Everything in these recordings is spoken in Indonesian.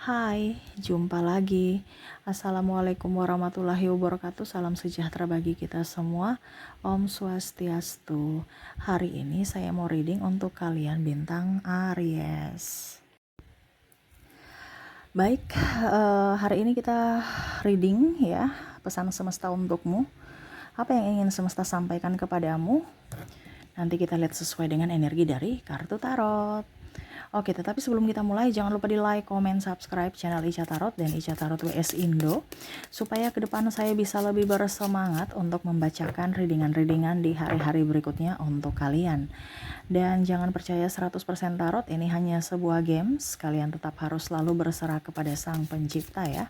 Hai, jumpa lagi. Assalamualaikum warahmatullahi wabarakatuh. Salam sejahtera bagi kita semua. Om Swastiastu. Hari ini saya mau reading untuk kalian bintang Aries. Baik, hari ini kita reading ya, pesan semesta untukmu. Apa yang ingin semesta sampaikan kepadamu? Nanti kita lihat sesuai dengan energi dari kartu tarot. Oke, tetapi sebelum kita mulai, jangan lupa di like, comment, subscribe channel Ica Tarot dan Ica Tarot WS Indo, supaya ke depan saya bisa lebih bersemangat untuk membacakan readingan-readingan di hari-hari berikutnya untuk kalian. Dan jangan percaya 100% tarot, ini hanya sebuah games, kalian tetap harus selalu berserah kepada Sang Pencipta ya.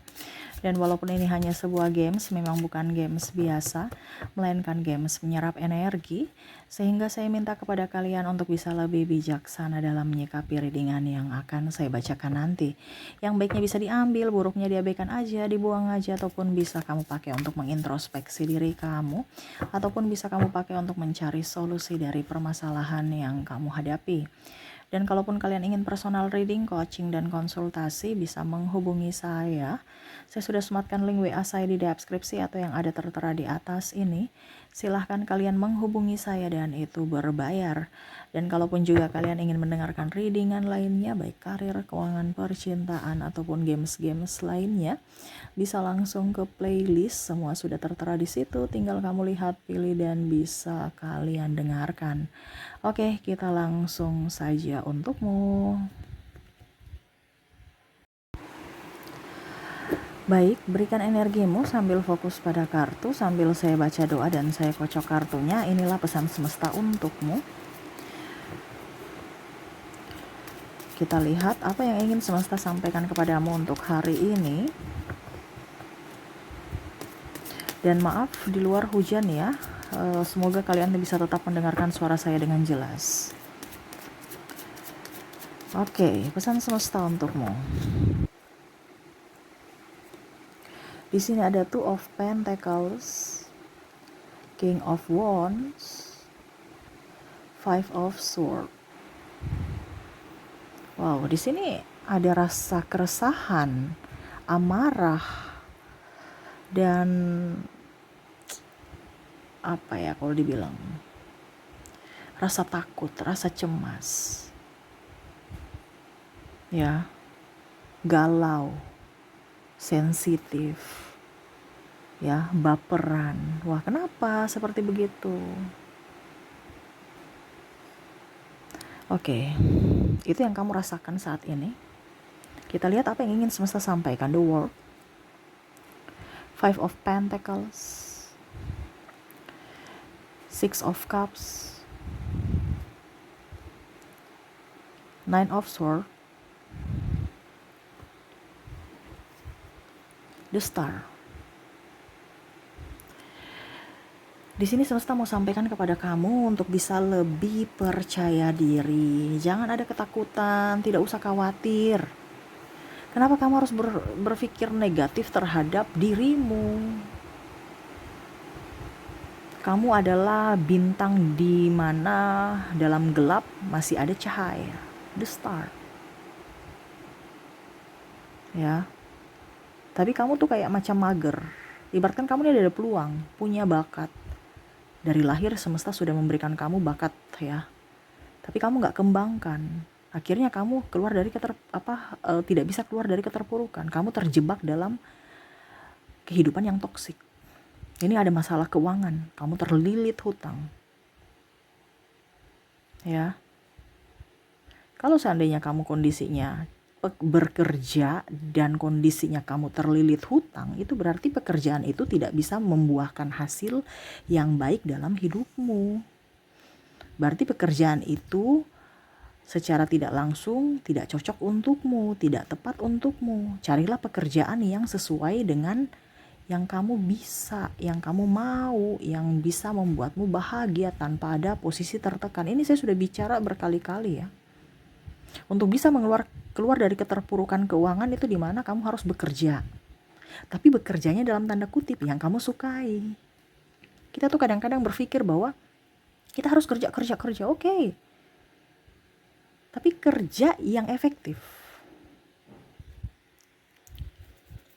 Dan walaupun ini hanya sebuah games, memang bukan games biasa, melainkan games menyerap energi, sehingga saya minta kepada kalian untuk bisa lebih bijaksana dalam menyikapi readingan yang akan saya bacakan nanti. Yang baiknya bisa diambil, buruknya diabaikan aja, dibuang aja, ataupun bisa kamu pakai untuk mengintrospeksi diri kamu, ataupun bisa kamu pakai untuk mencari solusi dari permasalahan yang kamu hadapi. Dan kalaupun kalian ingin personal reading, coaching, dan konsultasi, bisa menghubungi saya. Saya sudah sematkan link WA saya di deskripsi atau yang ada tertera di atas ini. Silahkan kalian menghubungi saya dan itu berbayar. Dan kalaupun juga kalian ingin mendengarkan readingan lainnya, baik karir, keuangan, percintaan, ataupun games-games lainnya, bisa langsung ke playlist, semua sudah tertera di situ, tinggal kamu lihat, pilih, dan bisa kalian dengarkan. Oke, kita langsung saja untukmu. Baik, berikan energimu sambil fokus pada kartu, sambil saya baca doa dan saya kocok kartunya. Inilah pesan semesta untukmu. Kita lihat apa yang ingin semesta sampaikan kepadamu untuk hari ini. Dan maaf di luar hujan ya, semoga kalian bisa tetap mendengarkan suara saya dengan jelas. Oke, pesan semesta untukmu. Di sini ada Two of Pentacles, King of Wands, Five of Swords. Wow, di sini ada rasa keresahan, amarah, dan apa ya kalau dibilang, rasa takut, rasa cemas, ya, galau, sensitif, ya, baperan. Wah, kenapa seperti begitu? Oke, itu yang kamu rasakan saat ini. Kita lihat apa yang ingin semesta sampaikan. The World, Five of Pentacles, Six of Cups, Nine of Swords, The Star. Di sini semesta mau sampaikan kepada kamu untuk bisa lebih percaya diri. Jangan ada ketakutan, tidak usah khawatir. Kenapa kamu harus berpikir negatif terhadap dirimu? Kamu adalah bintang di mana dalam gelap masih ada cahaya. The Star. Ya. Tapi kamu tuh kayak macam mager. Ibaratkan kamu ini ada peluang, punya bakat. Dari lahir semesta sudah memberikan kamu bakat ya, tapi kamu nggak kembangkan. Akhirnya kamu keluar dari tidak bisa keluar dari keterpurukan. Kamu terjebak dalam kehidupan yang toksik. Ini ada masalah keuangan, kamu terlilit hutang. Ya. Kalau seandainya kamu kondisinya bekerja dan kondisinya kamu terlilit hutang, itu berarti pekerjaan itu tidak bisa membuahkan hasil yang baik dalam hidupmu. Berarti pekerjaan itu secara tidak langsung tidak cocok untukmu, tidak tepat untukmu. Carilah pekerjaan yang sesuai dengan yang kamu bisa, yang kamu mau, yang bisa membuatmu bahagia tanpa ada posisi tertekan. Ini saya sudah bicara berkali-kali ya. Untuk bisa keluar dari keterpurukan keuangan itu di mana kamu harus bekerja. Tapi bekerjanya dalam tanda kutip yang kamu sukai. Kita tuh kadang-kadang berpikir bahwa kita harus kerja, oke. Tapi kerja yang efektif.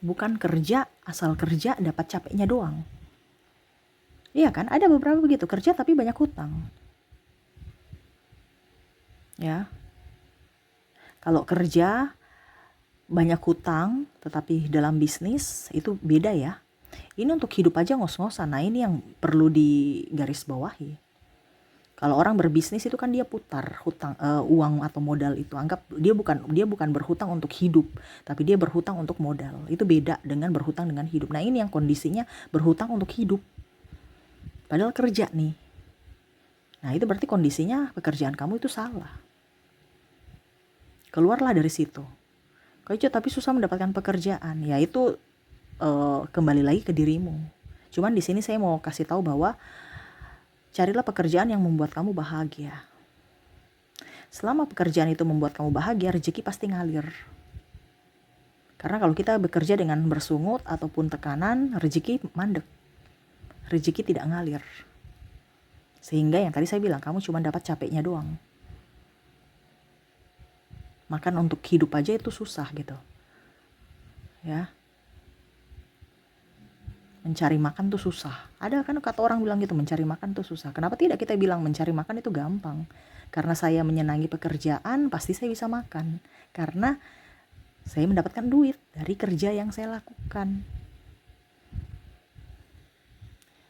Bukan kerja, asal kerja dapat capeknya doang. Iya kan? Ada beberapa begitu, kerja tapi banyak hutang. Ya. Kalau kerja banyak hutang tetapi dalam bisnis itu beda ya. Ini untuk hidup aja ngos-ngosan. Nah, ini yang perlu digarisbawahi. Kalau orang berbisnis itu kan dia putar hutang, uang atau modal itu. Anggap dia bukan berhutang untuk hidup, tapi dia berhutang untuk modal. Itu beda dengan berhutang dengan hidup. Nah, ini yang kondisinya berhutang untuk hidup. Padahal kerja nih. Nah, itu berarti kondisinya pekerjaan kamu itu salah. Keluarlah dari situ. Kau tapi susah mendapatkan pekerjaan. Ya itu kembali lagi ke dirimu. Cuman di sini saya mau kasih tahu bahwa carilah pekerjaan yang membuat kamu bahagia. Selama pekerjaan itu membuat kamu bahagia, rezeki pasti ngalir. Karena kalau kita bekerja dengan bersungut ataupun tekanan, rezeki mandek. Rezeki tidak ngalir. Sehingga yang tadi saya bilang, kamu cuma dapat capeknya doang. Makan untuk hidup aja itu susah gitu. Ya. Mencari makan tuh susah. Ada kan kata orang bilang gitu, mencari makan tuh susah. Kenapa tidak kita bilang mencari makan itu gampang? Karena saya menyenangi pekerjaan, pasti saya bisa makan. Karena saya mendapatkan duit dari kerja yang saya lakukan.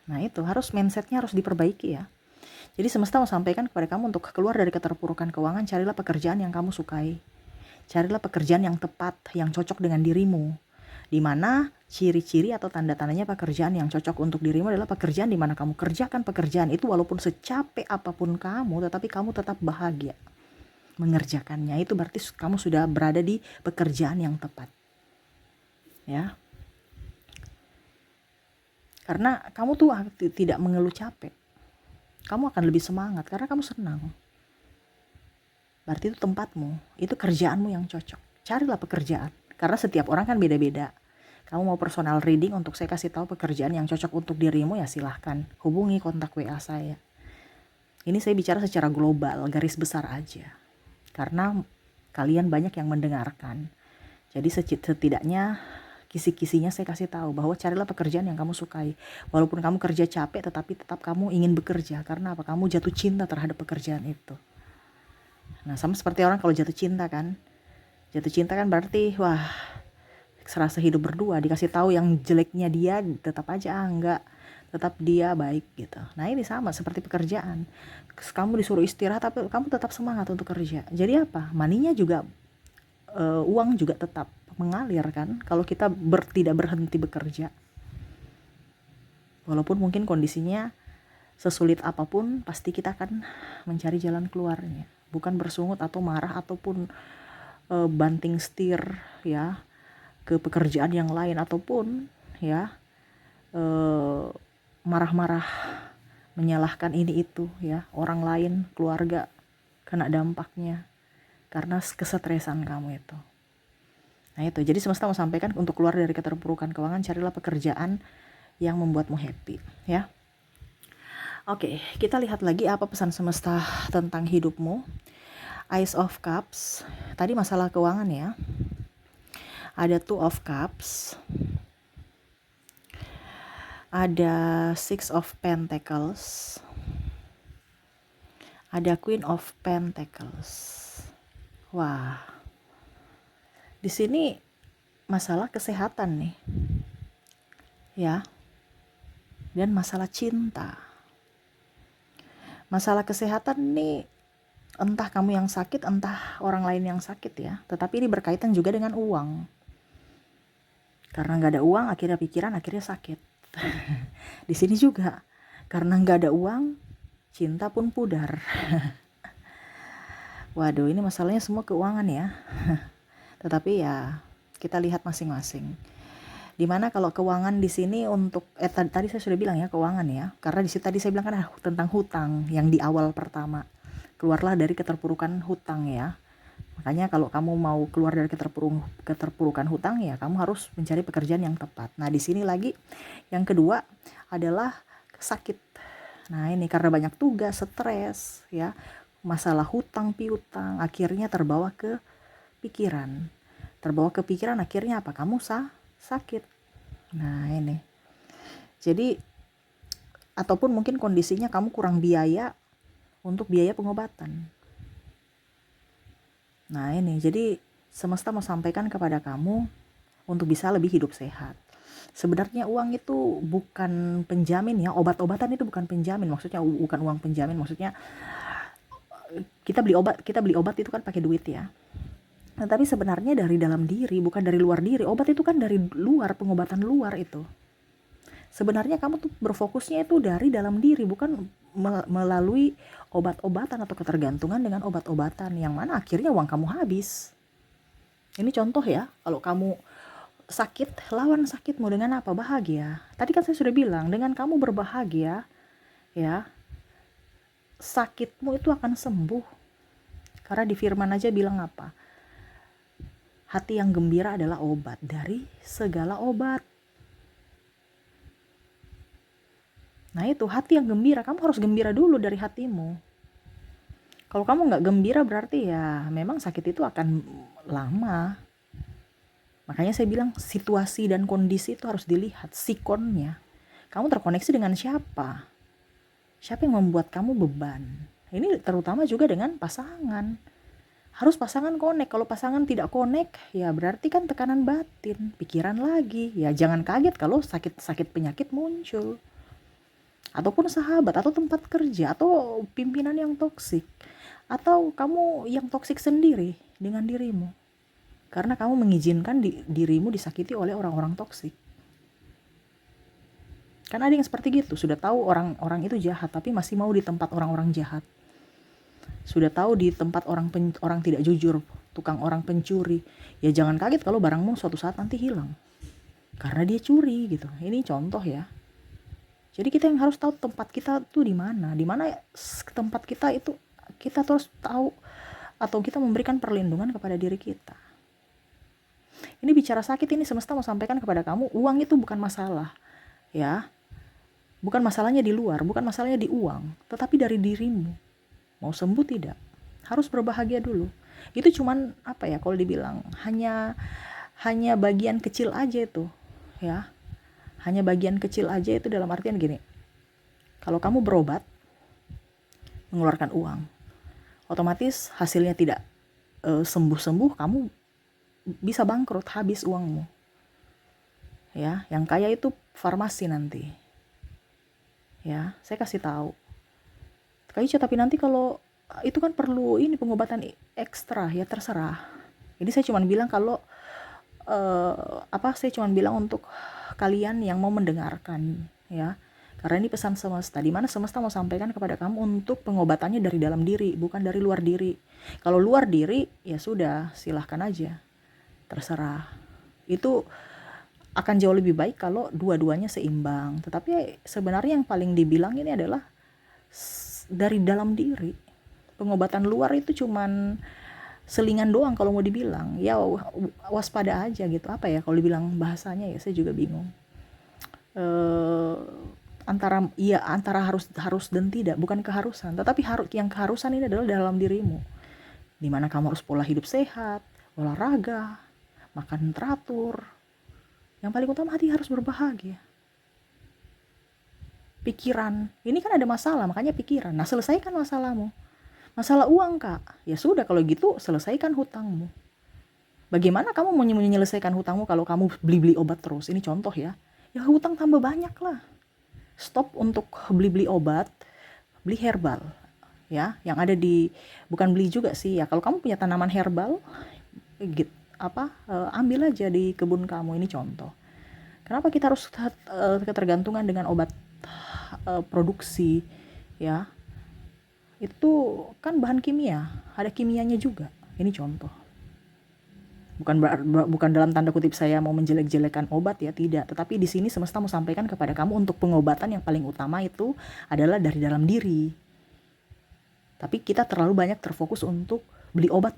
Nah itu harus mindsetnya harus diperbaiki ya. Jadi semesta mau sampaikan kepada kamu untuk keluar dari keterpurukan keuangan, carilah pekerjaan yang kamu sukai. Carilah pekerjaan yang tepat, yang cocok dengan dirimu. Di mana ciri-ciri atau tanda-tandanya pekerjaan yang cocok untuk dirimu adalah pekerjaan di mana kamu kerjakan pekerjaan itu walaupun secapek apapun kamu, tetapi kamu tetap bahagia mengerjakannya. Itu berarti kamu sudah berada di pekerjaan yang tepat. Ya. Karena kamu tuh tidak mengeluh capek. Kamu akan lebih semangat karena kamu senang. Berarti itu tempatmu, itu kerjaanmu yang cocok. Carilah pekerjaan. Karena setiap orang kan beda-beda. Kamu mau personal reading untuk saya kasih tahu pekerjaan yang cocok untuk dirimu, ya silahkan hubungi kontak WA saya. Ini saya bicara secara global, garis besar aja. Karena kalian banyak yang mendengarkan. Jadi setidaknya kisi-kisinya saya kasih tahu bahwa carilah pekerjaan yang kamu sukai. Walaupun kamu kerja capek, tetapi tetap kamu ingin bekerja. Karena apa? Kamu jatuh cinta terhadap pekerjaan itu. Nah, sama seperti orang kalau jatuh cinta kan. Jatuh cinta kan berarti wah, serasa hidup berdua, dikasih tahu yang jeleknya dia tetap aja enggak, tetap dia baik gitu. Nah, ini sama seperti pekerjaan. Kamu disuruh istirahat tapi kamu tetap semangat untuk kerja. Jadi apa? Maninya juga uang juga tetap mengalir kan kalau kita tidak berhenti bekerja. Walaupun mungkin kondisinya sesulit apapun, pasti kita akan mencari jalan keluarnya. Bukan bersungut atau marah ataupun banting setir ya ke pekerjaan yang lain ataupun ya marah-marah menyalahkan ini itu ya orang lain, keluarga kena dampaknya karena kesetresan kamu itu. Nah itu, jadi semesta mau sampaikan untuk keluar dari keterpurukan keuangan, carilah pekerjaan yang membuatmu happy ya. Oke, kita lihat lagi apa pesan semesta tentang hidupmu. Ace of Cups, tadi masalah keuangan ya. Ada Two of Cups, ada Six of Pentacles, ada Queen of Pentacles. Wah, di sini masalah kesehatan nih, ya, dan masalah cinta. Masalah kesehatan nih, entah kamu yang sakit, entah orang lain yang sakit ya. Tetapi ini berkaitan juga dengan uang. Karena nggak ada uang, akhirnya pikiran, akhirnya sakit. Di sini juga, karena nggak ada uang, cinta pun pudar. Waduh, ini masalahnya semua keuangan ya. Tetapi ya kita lihat masing-masing. Dimana kalau keuangan di sini untuk tadi saya sudah bilang ya keuangan ya. Karena di situ tadi saya bilang kan tentang hutang yang di awal pertama. Keluarlah dari keterpurukan hutang ya. Makanya kalau kamu mau keluar dari keterpurukan hutang ya kamu harus mencari pekerjaan yang tepat. Nah, di sini lagi yang kedua adalah sakit. Nah, ini karena banyak tugas, stres ya. Masalah hutang piutang akhirnya terbawa ke pikiran. Terbawa ke pikiran akhirnya apa? Kamu sakit. Nah ini, jadi ataupun mungkin kondisinya kamu kurang biaya untuk biaya pengobatan. Nah ini, jadi semesta mau sampaikan kepada kamu untuk bisa lebih hidup sehat. Sebenarnya uang itu bukan penjamin ya, obat-obatan itu bukan penjamin, maksudnya bukan uang penjamin, maksudnya kita beli obat itu kan pakai duit ya. Nah, tapi sebenarnya dari dalam diri, bukan dari luar diri. Obat itu kan dari luar, pengobatan luar itu. Sebenarnya kamu tuh berfokusnya itu dari dalam diri, bukan melalui obat-obatan atau ketergantungan dengan obat-obatan yang mana akhirnya uang kamu habis. Ini contoh ya, kalau kamu sakit, lawan sakitmu dengan apa? Bahagia. Tadi kan saya sudah bilang, dengan kamu berbahagia, ya, sakitmu itu akan sembuh. Karena di firman aja bilang apa? Hati yang gembira adalah obat dari segala obat. Nah itu, hati yang gembira, kamu harus gembira dulu dari hatimu. Kalau kamu nggak gembira berarti ya memang sakit itu akan lama. Makanya saya bilang situasi dan kondisi itu harus dilihat, sikonnya. Kamu terkoneksi dengan siapa? Siapa yang membuat kamu beban? Ini terutama juga dengan pasangan. Harus pasangan connect. Kalau pasangan tidak connect, ya berarti kan tekanan batin, pikiran lagi. Ya jangan kaget kalau sakit-sakit penyakit muncul. Ataupun sahabat, atau tempat kerja, atau pimpinan yang toksik. Atau kamu yang toksik sendiri dengan dirimu. Karena kamu mengizinkan dirimu disakiti oleh orang-orang toksik. Kan ada yang seperti gitu, sudah tahu orang-orang itu jahat, tapi masih mau di tempat orang-orang jahat. Sudah tahu di tempat orang tidak jujur, tukang orang pencuri. Ya jangan kaget kalau barangmu suatu saat nanti hilang. Karena dia curi gitu. Ini contoh ya. Jadi kita yang harus tahu tempat kita tuh di mana. Di mana tempat kita itu, kita terus tahu atau kita memberikan perlindungan kepada diri kita. Ini bicara sakit, ini semesta mau sampaikan kepada kamu, uang itu bukan masalah. Ya. Bukan masalahnya di luar, bukan masalahnya di uang, tetapi dari dirimu. Mau sembuh tidak? Harus berbahagia dulu. Itu cuman apa ya, kalau dibilang hanya bagian kecil aja itu, ya. Hanya bagian kecil aja itu dalam artian gini. Kalau kamu berobat mengeluarkan uang, otomatis hasilnya tidak sembuh-sembuh, kamu bisa bangkrut, habis uangmu. Ya, yang kaya itu farmasi nanti. Ya, saya kasih tahu. Tapi nanti kalau itu kan perlu ini pengobatan ekstra, ya terserah. Jadi saya cuma bilang kalau saya cuma bilang untuk kalian yang mau mendengarkan, ya. Karena ini pesan semesta, di mana semesta mau sampaikan kepada kamu untuk pengobatannya dari dalam diri, bukan dari luar diri. Kalau luar diri, ya sudah, silahkan aja, terserah. Itu akan jauh lebih baik kalau dua-duanya seimbang. Tetapi sebenarnya yang paling dibilang ini adalah dari dalam diri. Pengobatan luar itu cuman selingan doang kalau mau dibilang. Ya waspada aja gitu. Apa ya kalau dibilang bahasanya, ya saya juga bingung. Antara harus dan tidak, bukan keharusan. Tetapi yang keharusan ini adalah dalam dirimu. Dimana kamu harus pola hidup sehat, olahraga, makan teratur. Yang paling utama hati harus berbahagia. Pikiran, ini kan ada masalah, makanya pikiran. Nah, selesaikan masalahmu. Masalah uang, Kak. Ya sudah, kalau gitu selesaikan hutangmu. Bagaimana kamu mau menyelesaikan hutangmu kalau kamu beli-beli obat terus? Ini contoh ya. Ya hutang tambah banyak lah. Stop untuk beli-beli obat, beli herbal. Ya, yang ada bukan beli juga sih ya. Kalau kamu punya tanaman herbal, gitu. Ambil aja di kebun kamu. Ini contoh. Kenapa kita harus ketergantungan dengan obat produksi, ya? Itu kan bahan kimia, ada kimianya juga. Ini contoh. Bukan dalam tanda kutip saya mau menjelek-jelekan obat ya, tidak. Tetapi di sini semesta mau sampaikan kepada kamu untuk pengobatan yang paling utama itu adalah dari dalam diri. Tapi kita terlalu banyak terfokus untuk beli obat.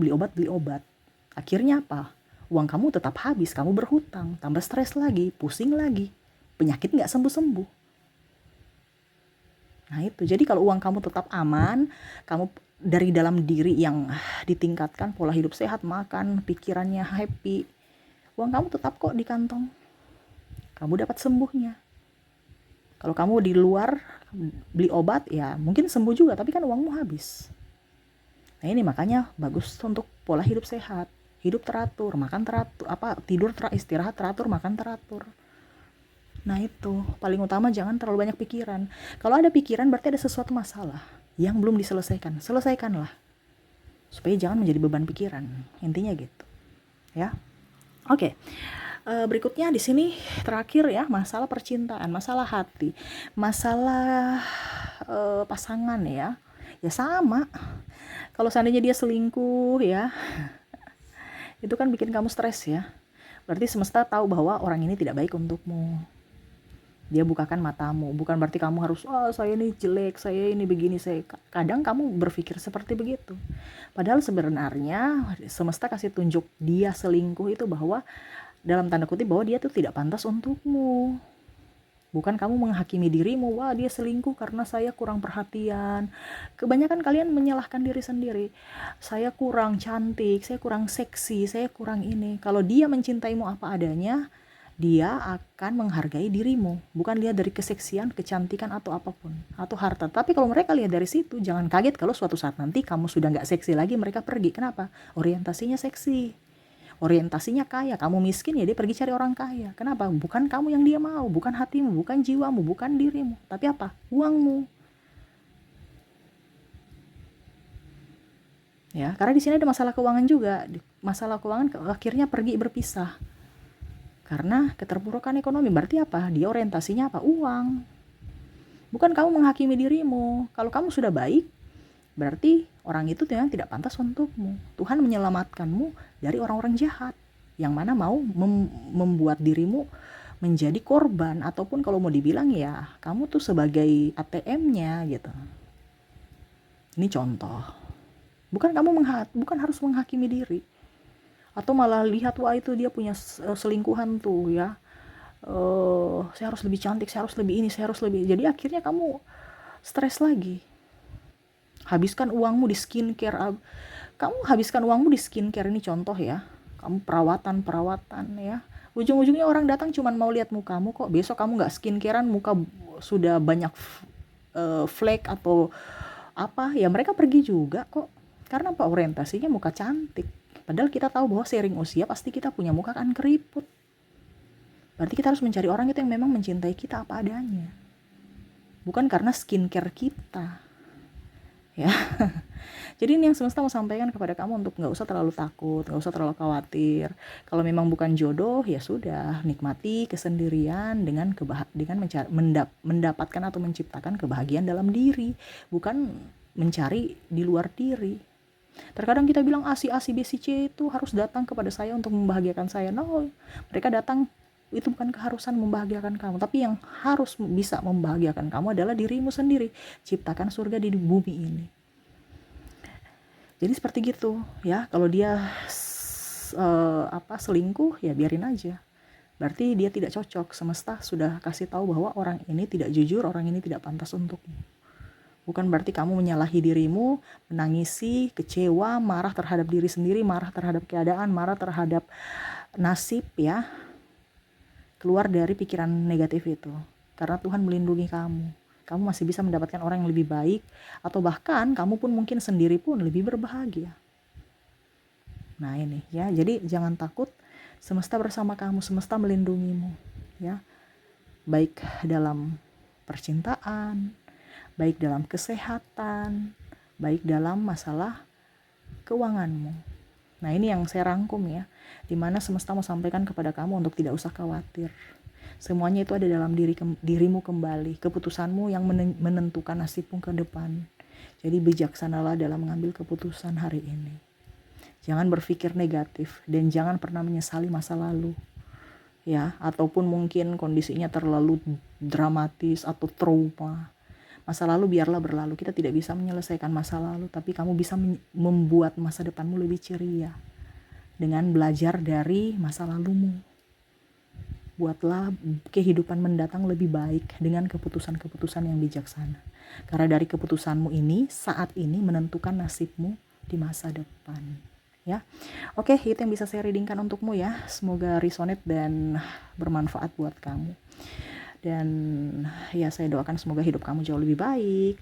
Akhirnya apa? Uang kamu tetap habis, kamu berhutang, tambah stres lagi, pusing lagi, penyakit nggak sembuh-sembuh. Nah itu, jadi kalau uang kamu tetap aman, kamu dari dalam diri yang ditingkatkan, pola hidup sehat, makan, pikirannya happy, uang kamu tetap kok di kantong. kamu dapat sembuhnya. Kalau kamu di luar beli obat, ya mungkin sembuh juga, tapi kan uangmu habis. Nah ini makanya bagus untuk pola hidup sehat, hidup teratur, makan teratur, istirahat teratur, makan teratur. Nah itu paling utama, jangan terlalu banyak pikiran. Kalau ada pikiran berarti ada sesuatu masalah yang belum diselesaikan. Selesaikanlah supaya jangan menjadi beban pikiran. Intinya gitu. Ya. Oke. Berikutnya di sini terakhir ya, masalah percintaan, masalah hati, masalah pasangan ya. Ya sama. Kalau seandainya dia selingkuh ya, itu kan bikin kamu stres ya. Berarti semesta tahu bahwa orang ini tidak baik untukmu. Dia bukakan matamu, bukan berarti kamu harus saya ini jelek, saya ini begini, kadang kamu berpikir seperti begitu. Padahal sebenarnya semesta kasih tunjuk dia selingkuh itu bahwa dalam tanda kutip bahwa dia tuh tidak pantas untukmu. Bukan kamu menghakimi dirimu, wah dia selingkuh karena saya kurang perhatian. Kebanyakan kalian menyalahkan diri sendiri. Saya kurang cantik, saya kurang seksi, saya kurang ini. Kalau dia mencintaimu apa adanya, dia akan menghargai dirimu. Bukan lihat dari keseksian, kecantikan atau apapun, atau harta. Tapi kalau mereka lihat dari situ, jangan kaget kalau suatu saat nanti kamu sudah gak seksi lagi, mereka pergi. Kenapa? Orientasinya seksi, orientasinya kaya. Kamu miskin ya dia pergi cari orang kaya. Kenapa? Bukan kamu yang dia mau, bukan hatimu, bukan jiwamu, bukan dirimu, tapi apa? Uangmu. Ya, karena di sini ada masalah keuangan juga. Masalah keuangan akhirnya pergi berpisah. Karena keterpurukan ekonomi. Berarti apa? Dia orientasinya apa? Uang. Bukan kamu menghakimi dirimu. Kalau kamu sudah baik, berarti orang itu memang tidak pantas untukmu. Tuhan menyelamatkanmu dari orang-orang jahat yang mana mau membuat dirimu menjadi korban, ataupun kalau mau dibilang ya kamu tuh sebagai ATM-nya gitu. Ini contoh. Bukan harus menghakimi diri, atau malah lihat wah itu dia punya selingkuhan tuh ya. Saya harus lebih cantik, saya harus lebih ini, saya harus lebih. Jadi akhirnya kamu stres lagi. Habiskan uangmu di skincare. Kamu habiskan uangmu di skincare, ini contoh ya. Kamu perawatan ya. Ujung-ujungnya orang datang cuma mau lihat mukamu kok. Besok kamu gak skincarean, muka sudah banyak flek atau apa, ya mereka pergi juga kok. Karena apa? Orientasinya muka cantik. Padahal kita tahu bahwa seiring usia pasti kita punya muka kan keriput. Berarti kita harus mencari orang itu yang memang mencintai kita apa adanya. Bukan karena skincare kita. Ya. Jadi ini yang semesta mau sampaikan kepada kamu, untuk gak usah terlalu takut, gak usah terlalu khawatir. Kalau memang bukan jodoh, ya sudah, nikmati kesendirian dengan mendapatkan atau menciptakan kebahagiaan dalam diri, bukan mencari di luar diri. Terkadang kita bilang A, si A, si B, si C itu harus datang kepada saya untuk membahagiakan saya. No, mereka datang itu bukan keharusan membahagiakan kamu, tapi yang harus bisa membahagiakan kamu adalah dirimu sendiri. Ciptakan surga di bumi ini. Jadi seperti gitu ya. Kalau dia selingkuh, ya biarin aja. Berarti dia tidak cocok. Semesta sudah kasih tahu bahwa orang ini tidak jujur, orang ini tidak pantas untukmu. Bukan berarti kamu menyalahi dirimu, menangisi, kecewa, marah terhadap diri sendiri, marah terhadap keadaan, marah terhadap nasib ya. Keluar dari pikiran negatif itu. Karena Tuhan melindungi kamu. Kamu masih bisa mendapatkan orang yang lebih baik, atau bahkan kamu pun mungkin sendiri pun lebih berbahagia. Nah ini ya, jadi jangan takut. Semesta bersama kamu, semesta melindungimu ya. Baik dalam percintaan, baik dalam kesehatan, baik dalam masalah keuanganmu. Nah ini yang saya rangkum ya, dimana semesta mau sampaikan kepada kamu untuk tidak usah khawatir. Semuanya itu ada dalam dirimu kembali. Keputusanmu yang menentukan nasibmu ke depan. Jadi bijaksanalah dalam mengambil keputusan hari ini. Jangan berpikir negatif dan jangan pernah menyesali masa lalu. Ya, ataupun mungkin kondisinya terlalu dramatis atau trauma. Masa lalu biarlah berlalu. Kita tidak bisa menyelesaikan masa lalu, tapi kamu bisa membuat masa depanmu lebih ceria dengan belajar dari masa lalumu. Buatlah kehidupan mendatang lebih baik dengan keputusan-keputusan yang bijaksana. Karena dari keputusanmu ini, saat ini menentukan nasibmu di masa depan. ya. Oke, itu yang bisa saya readingkan untukmu ya. Semoga resonate dan bermanfaat buat kamu. Dan ya saya doakan semoga hidup kamu jauh lebih baik,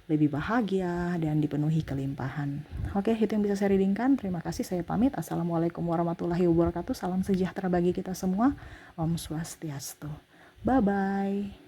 lebih bahagia, dan dipenuhi kelimpahan. Oke, itu yang bisa saya readingkan. Terima kasih, saya pamit. Assalamualaikum warahmatullahi wabarakatuh. Salam sejahtera bagi kita semua. Om Swastiastu. Bye-bye.